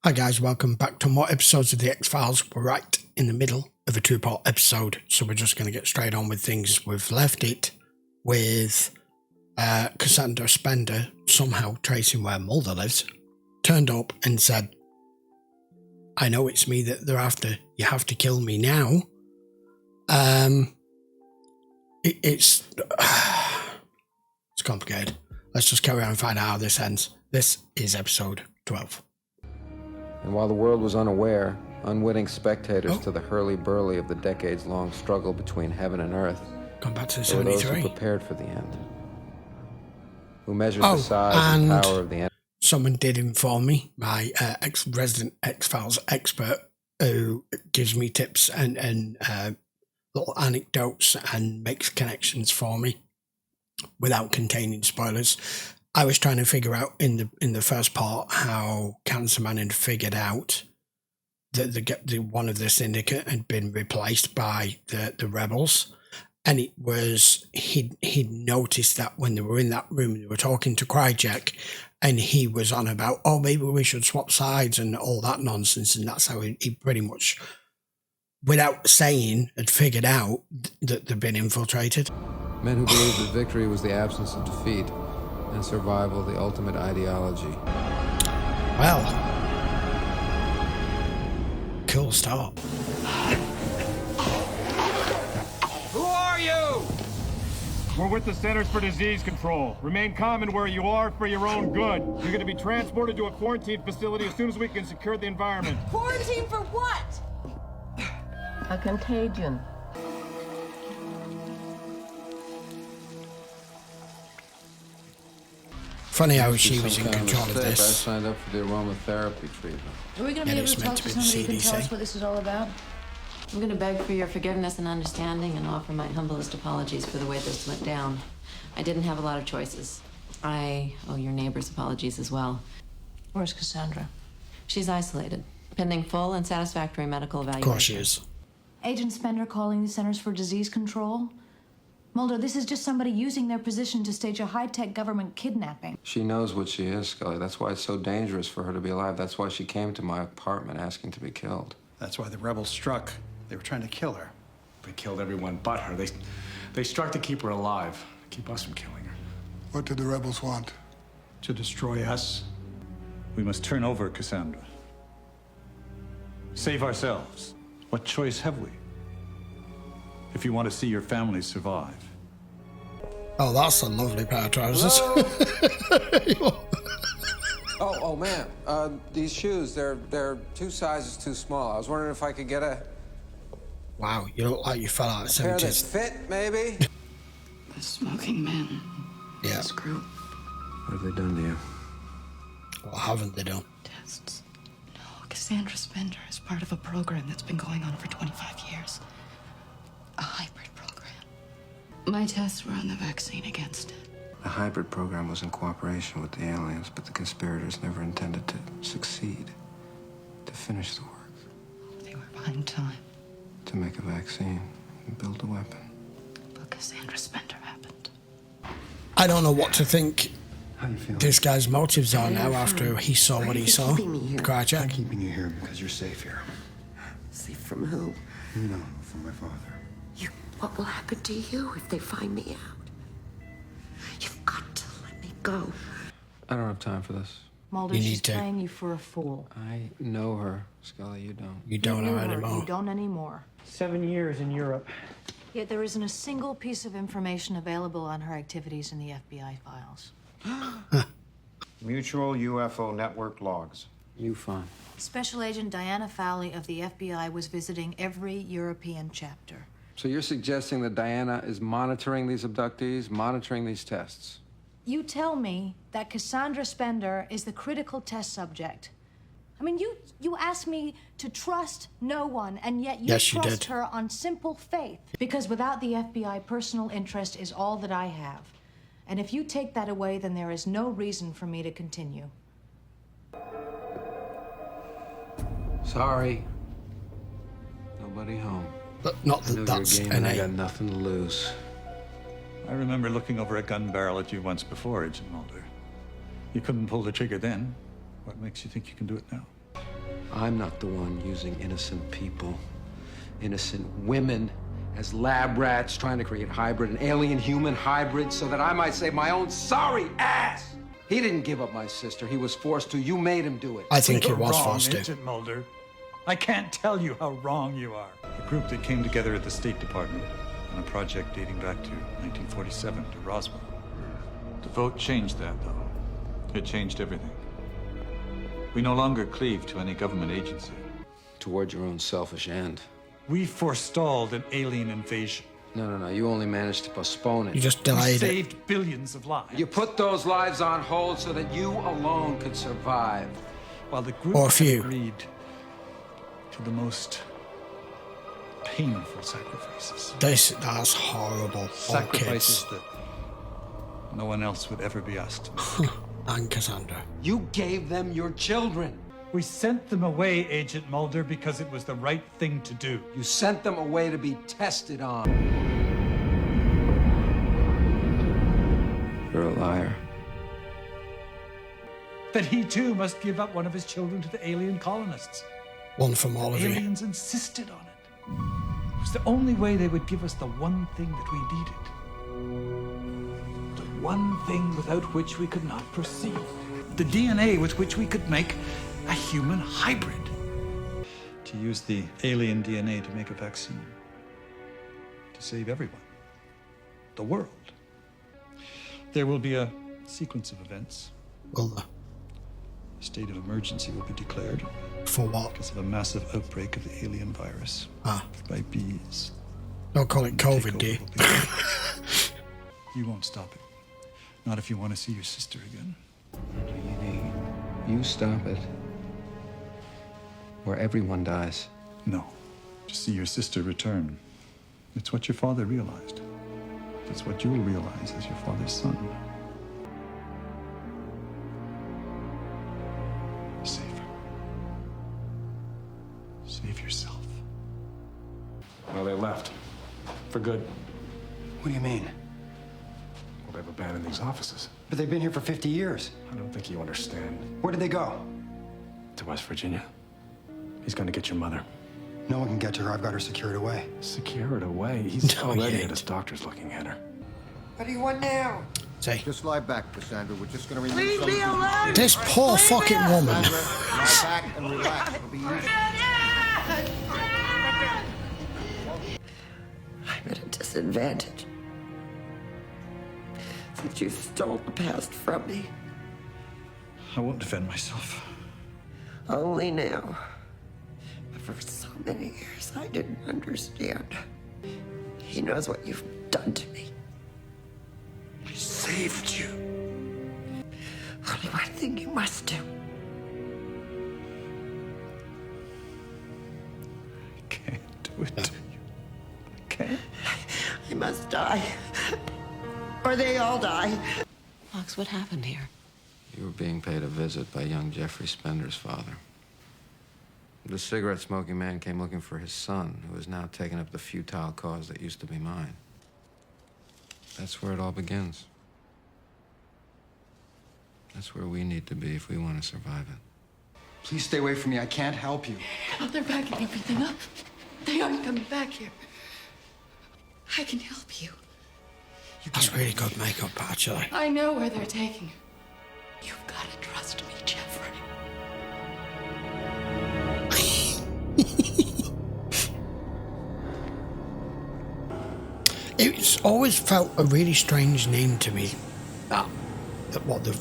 Hi guys, welcome back to more episodes of the X-Files. We're right in the middle of a two-part episode, so we're just going to get straight on with things. We've left it with Jeffery Spender somehow tracing where Mulder lives, turned up and said, I know it's me that they're after, you have to kill me now. It's complicated. Let's just carry on and find out how this ends. This is episode 12. And while the world was unaware, unwitting spectators to the hurly-burly of the decades-long struggle between heaven and earth, Come back to the there were those 73. who prepared for the end, who measured the size and power of the end. Someone did inform me, my resident X-Files expert, who gives me tips and little anecdotes and makes connections for me without containing spoilers. I was trying to figure out in the first part how Cancerman had figured out that the one of the Syndicate had been replaced by the rebels, and it was he'd noticed that when they were in that room, they were talking to Krychek, and he was on about, oh, maybe we should swap sides and all that nonsense, and that's how he pretty much, without saying, had figured out that they'd been infiltrated. Men who believed that victory was the absence of defeat and survival the ultimate ideology. Well, cool start. Who are you? We're with the Centers for Disease Control. Remain calm and where you are for your own good. You're going to be transported to a quarantine facility as soon as we can secure the environment. Quarantine for what? A contagion. Funny how she was in Some kind control of mistake. I this. signed up for the aromatherapy treatment. Are we going to And be able it's to meant talk to to be the somebody who can tell CDC. us what this is all about? I'm going to beg for your forgiveness and understanding and offer my humblest apologies for the way this went down. I didn't have a lot of choices. I owe your neighbors apologies as well. Where's Cassandra? She's isolated, pending full and satisfactory medical Of evaluation. course she is. Agent Spender calling the Centers for Disease Control? Mulder, this is just somebody using their position to stage a high-tech government kidnapping. She knows what she is, Scully. That's why it's so dangerous for her to be alive. That's why she came to my apartment asking to be killed. That's why the rebels struck. They were trying to kill her. They killed everyone but her. They struck to keep her alive, keep us from killing her. What do the rebels want? To destroy us. We must turn over Cassandra. Save ourselves. What choice have we? If you want to see your family survive. Oh, that's a lovely pair of trousers. Oh man, these shoes, they're 2 sizes too small. I was wondering if I could get a Wow, you look like you fell out of pair that 70s. fit, maybe? The smoking men. Yeah, This group. What have they done to you? what haven't they done? Tests. No, Cassandra Spender is part of a program that's been going on for 25 years. A hybrid program. My tests were on the vaccine against it. The hybrid program was in cooperation with the aliens, but the conspirators never intended to succeed, to finish the work, They were buying time. to make a vaccine and build a weapon. But Cassandra Spender happened. I don't know what to think How you feeling? this guy's motives are now after he saw what he saw. Krychek. Keeping you here because you're safe here. Safe from who? You know, from my father. What will happen to you if they find me out? You've got to let me go. I don't have time for this. Mulder, You she's need to. playing you for a fool. I know her, Scully, you don't. You don't know You anymore. don't anymore. 7 years in Europe. Yet there isn't a single piece of information available on her activities in the FBI files. Mutual UFO network logs. You fine. Special Agent Diana Fowley of the FBI was visiting every European chapter. So you're suggesting that Diana is monitoring these abductees, monitoring these tests? You tell me that Cassandra Spender is the critical test subject. I mean, you asked me to trust no one, and yet you Yes, you trust did. her on simple faith. Because without the FBI, personal interest is all that I have. And if you take that away, then there is no reason for me to continue. Sorry. Nobody home. But not I know that that's your game and I got an nothing to lose. I remember looking over a gun barrel at you once before, Agent Mulder. You couldn't pull the trigger then. What makes you think you can do it now? I'm not the one using innocent people, innocent women, as lab rats trying to create an alien-human hybrid so that I might save my own sorry ass. He didn't give up my sister. He was forced to. You made him do it. I think he You're was wrong, forced to. Agent Mulder. I can't tell you how wrong you are. A group that came together at the State Department on a project dating back to 1947 to Roswell. The vote changed that, though. It changed everything. We no longer cleave to any government agency. Toward your own selfish end. We forestalled an alien invasion. No. You only managed to postpone it. You just We delayed it. saved billions of lives. You put those lives on hold so that you alone could survive. While the group Or a few. agreed to the most painful sacrifices. That's horrible. All Sacrifices kids. that no one else would ever be asked to make. And Cassandra. You gave them your children. We sent them away, Agent Mulder, because it was the right thing to do. You sent them away to be tested on. You're a liar. That he too must give up one of his children to the alien colonists. One from all of you. Aliens insisted on it. It was the only way they would give us the one thing that we needed. The one thing without which we could not proceed. The DNA with which we could make a human hybrid. To use the alien DNA to make a vaccine. To save everyone. The world. There will be a sequence of events. Well, A state of emergency will be declared. for what? Because of a massive outbreak of the alien virus. By bees. Don't call it COVID, do you? You won't stop it. Not if you want to see your sister again. You stop it. Or everyone dies. No. To see your sister return. It's what your father realized. It's what you'll realize as your father's son. Save her. Save yourself. Well, they left. For good. What do you mean? Well, they've abandoned these offices. But they've been here for 50 years. I don't think you understand. Where did they go? To West Virginia. He's gonna get your mother. No one can get to her. I've got her secured away. Secured away? He's No, already he at his ain't. doctor's looking at her. What do you want now? Say, Just lie back, Cassandra. We're just gonna remove Leave some me of the- alone! this poor fucking woman. Cassandra, lie back and relax. It'll be easy. I'm at a disadvantage. Since you stole the past from me. I won't defend myself. Only now. But for so many years, I didn't understand. He knows what you've done to me. I saved you. Only one thing you must do. I can't do it to you. I can't. I must die. Or they all die. Fox, what happened here? You were being paid a visit by young Jeffery Spender's father. The cigarette-smoking man came looking for his son, who is now taking up the futile cause that used to be mine. That's where it all begins. That's where we need to be if we want to survive it. Please stay away from me. I can't help you. Oh, they're backing everything up. They aren't coming back here. I can help you. That's really good makeup, actually. I know where they're taking her. You've got to trust me, Jeffrey. It's always felt a really strange name to me. That what the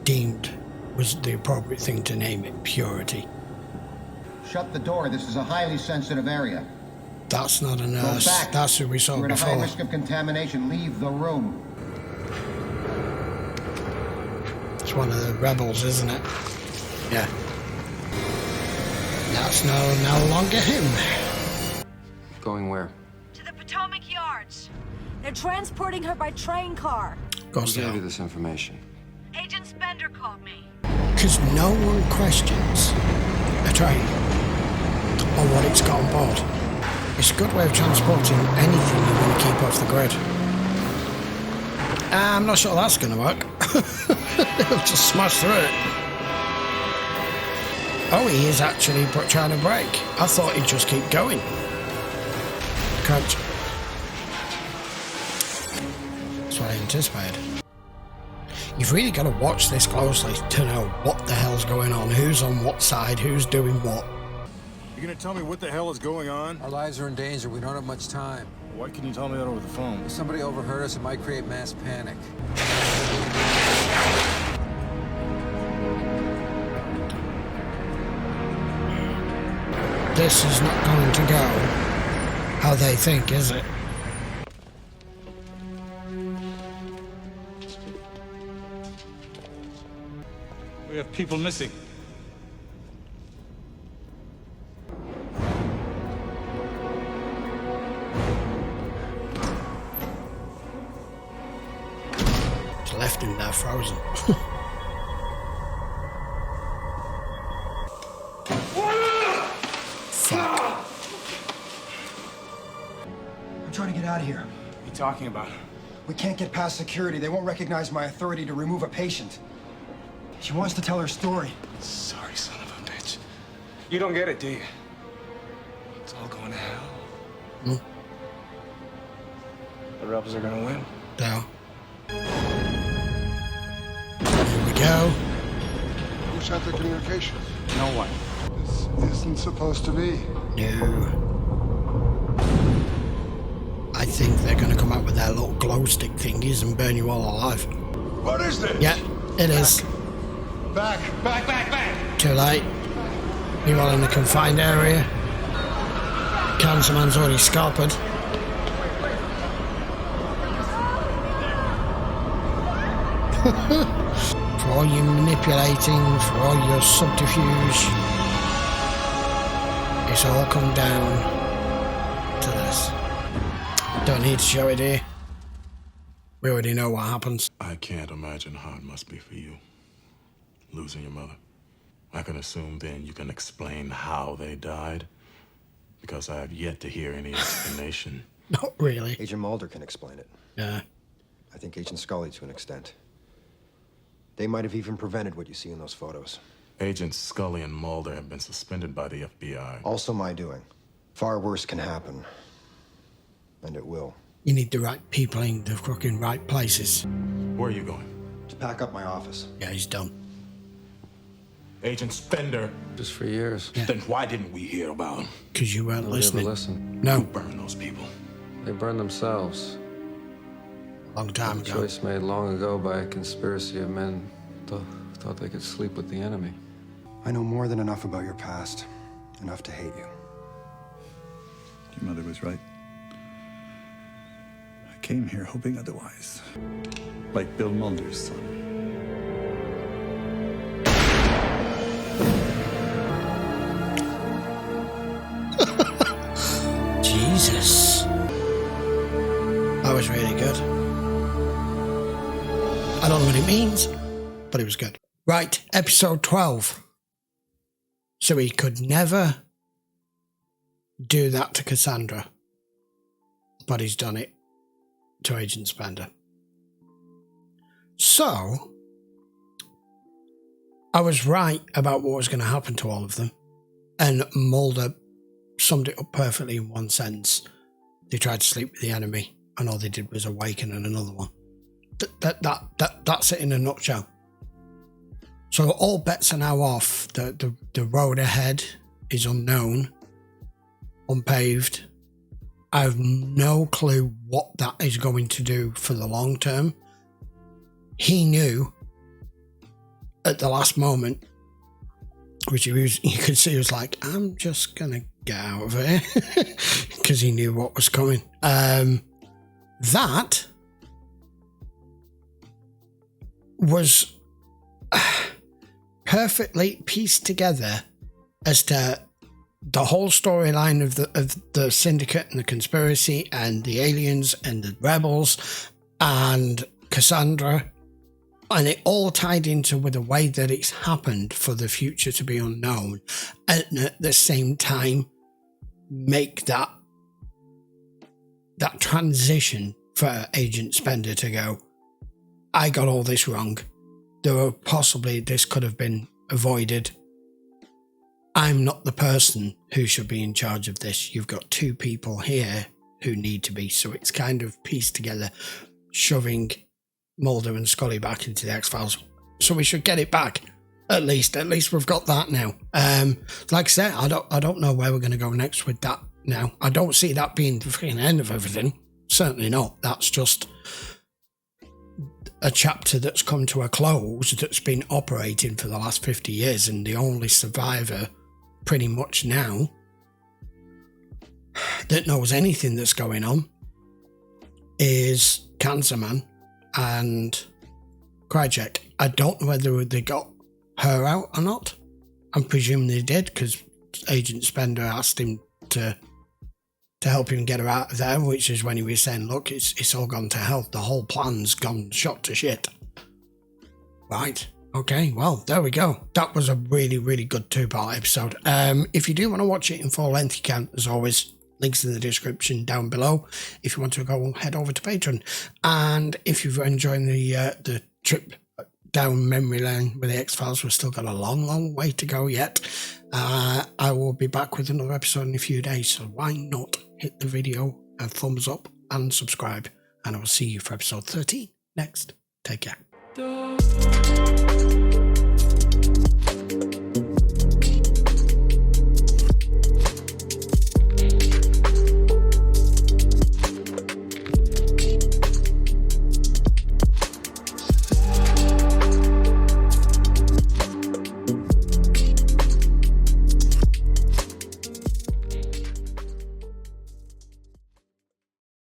deemed was the appropriate thing to name it, Purity. Shut the door. This is a highly sensitive area. That's not a Go nurse. back. That's who we saw You're at a high before. risk of contamination. Leave the room. It's one of the rebels, isn't it? Yeah. That's no longer him. Going where? To the Potomac Yards. They're transporting her by train car. Who gave you this information? Agent Spender called me. Because no one questions a train or what it's got on board. It's a good way of transporting anything you want to keep off the grid. I'm not sure that's going to work. It'll just smash through it. Oh, he is actually trying to brake. I thought he'd just keep going. Can't. That's what I anticipated. You've really got to watch this closely to know what the hell's going on, who's on what side, who's doing what. You gonna tell me what the hell is going on? Our lives are in danger. We don't have much time. Why can you tell me that over the phone? If somebody overheard us, it might create mass panic. This is not going to go how they think, is it? We have people missing. Just left him there frozen. Fuck. I'm trying to get out of here. What are you talking about? We can't get past security. They won't recognize my authority to remove a patient. She wants to tell her story. Sorry, son of a bitch. You don't get it, do you? It's all going to hell. Hmm. The rebels are gonna win. No. Here we go. Who shut the communications? No one. This isn't supposed to be. No. I think they're going to come out with their little glow stick thingies and burn you all alive. What is this? Yeah, it is. Back. Too late. You're all in the confined area. Cancer man's already scalped. For all your manipulating, for all your subterfuge, it's all come down to this. Don't need to show it here. We already know what happens. I can't imagine how it must be for you, losing your mother. I can assume then you can explain how they died, because I have yet to hear any explanation. Not really. Agent Mulder can explain it. Yeah. I think Agent Scully to an extent. They might have even prevented what you see in those photos. Agents Scully and Mulder have been suspended by the FBI. Also my doing. Far worse can happen. And it will. You need the right people in the fucking right places. Where are you going? To pack up my office. Yeah, he's done. Agent Spender. Just for years. Yeah. Then why didn't we hear about him? Because you weren't listening. Listen. No. Who burned those people? They burned themselves. Long time A ago. choice made long ago by a conspiracy of men who thought they could sleep with the enemy. I know more than enough about your past. Enough to hate you. Your mother was right. I came here hoping otherwise. Like Bill Mulder's son. Jesus. That was really good. I don't know what it means, but it was good. Right, episode 12. So he could never do that to Cassandra, but he's done it to Agent Spender. So, I was right about what was going to happen to all of them, and Mulder summed it up perfectly in one sentence. They tried to sleep with the enemy, and all they did was awaken another one. That's it in a nutshell. So all bets are now off. The road ahead is unknown, unpaved. I have no clue what that is going to do for the long term. He knew at the last moment, which you could see, he was like, I'm just going to get out of here, because he knew what was coming. That was perfectly pieced together as to the whole storyline of the Syndicate and the conspiracy and the aliens and the rebels and Cassandra, and it all tied into with the way that it's happened for the future to be unknown, and at the same time make that transition for Agent Spender to go, I got all this wrong. This could have been avoided. I'm not the person who should be in charge of this. You've got two people here who need to be. So it's kind of pieced together, shoving Mulder and Scully back into the X-Files. So we should get it back. At least we've got that now. Like I said, I don't know where we're going to go next with that now. I don't see that being the freaking end of everything. Certainly not. That's just a chapter that's come to a close, that's been operating for the last 50 years, and the only survivor pretty much now that knows anything that's going on is Cancer Man and Krychek. I don't know whether they got her out or not. I'm presuming they did, because Agent Spender asked him to help him get her out of there, which is when he was saying, look, it's all gone to hell. The whole plan's gone shot to shit. Right. Okay, well, there we go. That was a really, really good two-part episode. If you do want to watch it in full length, you can, as always. Links in the description down below if you want to go head over to Patreon. And if you've enjoyed the trip down memory lane with the X-Files, we've still got a long, long way to go yet. I will be back with another episode in a few days, so why not hit the video a thumbs up and subscribe, and I will see you for episode 13 next. Take care.